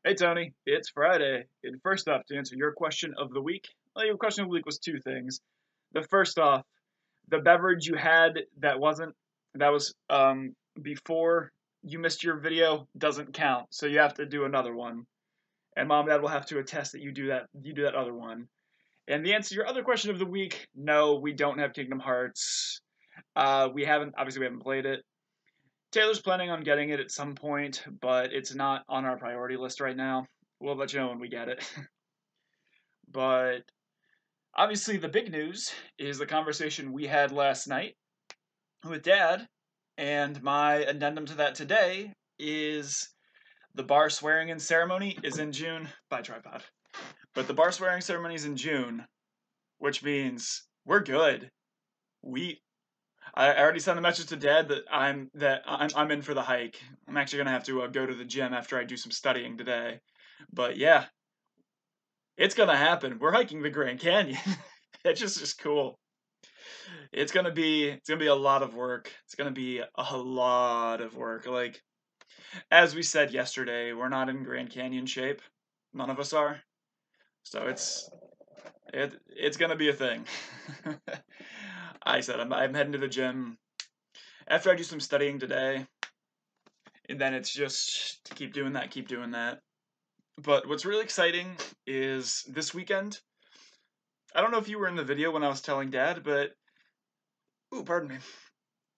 Hey Tony, it's Friday. And first off, to answer your question of the week, well, your question of the week was two things. The first off, the beverage you had that was before you missed your video doesn't count, so you have to do another one. And mom and dad will have to attest that you do that other one. And the answer to your other question of the week, no, we don't have Kingdom Hearts. We haven't played it. Taylor's planning on getting it at some point, but it's not on our priority list right now. We'll let you know when we get it. But obviously, the big news is the conversation we had last night with Dad, and my addendum to that today is the bar swearing in ceremony is in June by Tripod. But the bar swearing ceremony is in June, which means we're good. We I already sent a message to Dad that I'm in for the hike. I'm actually gonna have to go to the gym after I do some studying today. But yeah, it's gonna happen. We're hiking the Grand Canyon. It's just cool. It's gonna be a lot of work. It's gonna be a lot of work. Like as we said yesterday, we're not in Grand Canyon shape. None of us are. So it's gonna be a thing. I said I'm heading to the gym after I do some studying today, and then it's just to keep doing that, keep doing that. But what's really exciting is this weekend. I don't know if you were in the video when I was telling Dad, but ooh, pardon me.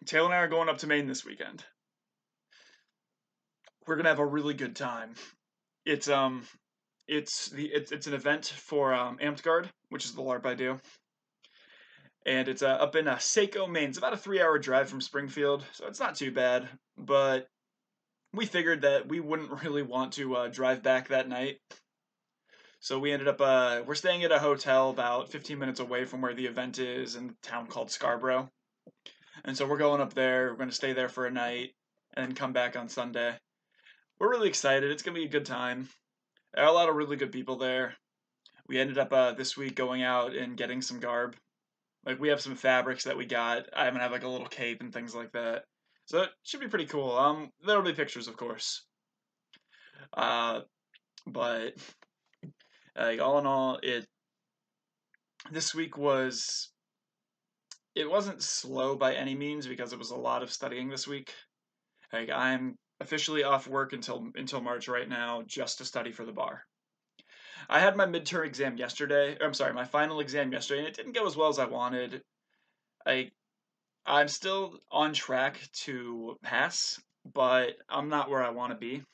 Taylor and I are going up to Maine this weekend. We're gonna have a really good time. It's it's an event for Amped Guard, which is the LARP I do, and it's up in Saco, Maine. It's about a 3-hour drive from Springfield, so it's not too bad. But we figured that we wouldn't really want to drive back that night, so we ended up we're staying at a hotel about 15 minutes away from where the event is in a town called Scarborough. And so we're going up there. We're going to stay there for a night and then come back on Sunday. We're really excited. It's going to be a good time. There are a lot of really good people there. We ended up this week going out and getting some garb. Like we have some fabrics that we got. I even have like a little cape and things like that. So it should be pretty cool. There'll be pictures, of course. Uh, but like all in all, it this week was it wasn't slow by any means because it was a lot of studying this week. Like I'm officially off work until March right now just to study for the bar. I had my midterm exam yesterday. Or I'm sorry, my final exam yesterday, and it didn't go as well as I wanted. I I'm still on track to pass, but I'm not where I want to be.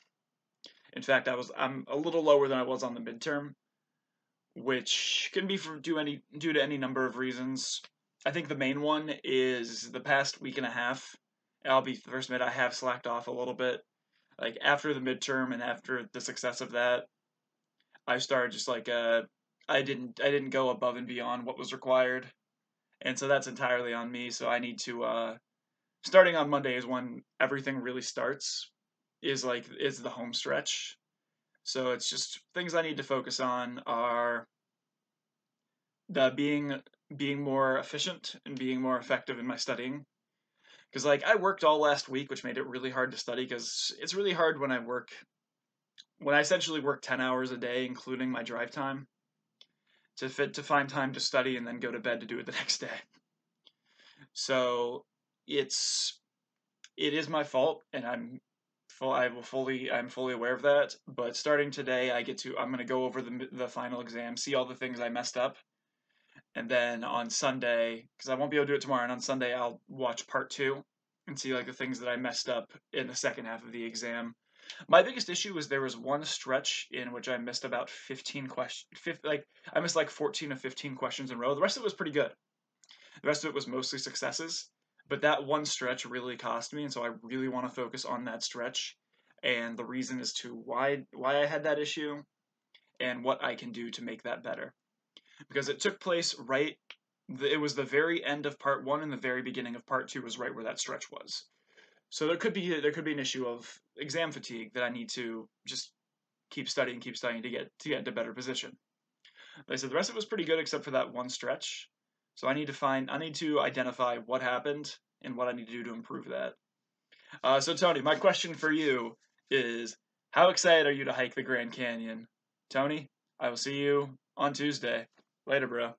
In fact, I'm a little lower than I was on the midterm, which can be due to any number of reasons. I think the main one is the past week and a half. I'll be first admit I have slacked off a little bit. Like after the midterm and after the success of that, I started just like I didn't go above and beyond what was required, and so that's entirely on me. So I need to starting on Monday is when everything really starts. Is the home stretch. So it's just things I need to focus on are the being more efficient and being more effective in my studying. Because like I worked all last week, which made it really hard to study. Because it's really hard when I essentially work 10 hours a day, including my drive time, to find time to study and then go to bed to do it the next day. So it's it is my fault, and I'm fully aware of that. But starting today, I'm gonna go over the final exam, see all the things I messed up, and then on Sunday, because I won't be able to do it tomorrow, and on Sunday I'll watch part two and see like the things that I messed up in the second half of the exam. My biggest issue was there was one stretch in which I missed about 15 questions. Like I missed like 14 or 15 questions in a row. The rest of it was pretty good. The rest of it was mostly successes, but that one stretch really cost me, and so I really want to focus on that stretch and the reason as to why I had that issue and what I can do to make that better. Because it took place it was the very end of part one and the very beginning of part two was right where that stretch was. So there could be an issue of exam fatigue that I need to just keep studying to get into better position. Like I said, the rest of it was pretty good except for that one stretch. So I need to identify what happened and what I need to do to improve that. So Tony, my question for you is How excited are you to hike the Grand Canyon? Tony, I will see you on Tuesday. Later, bro.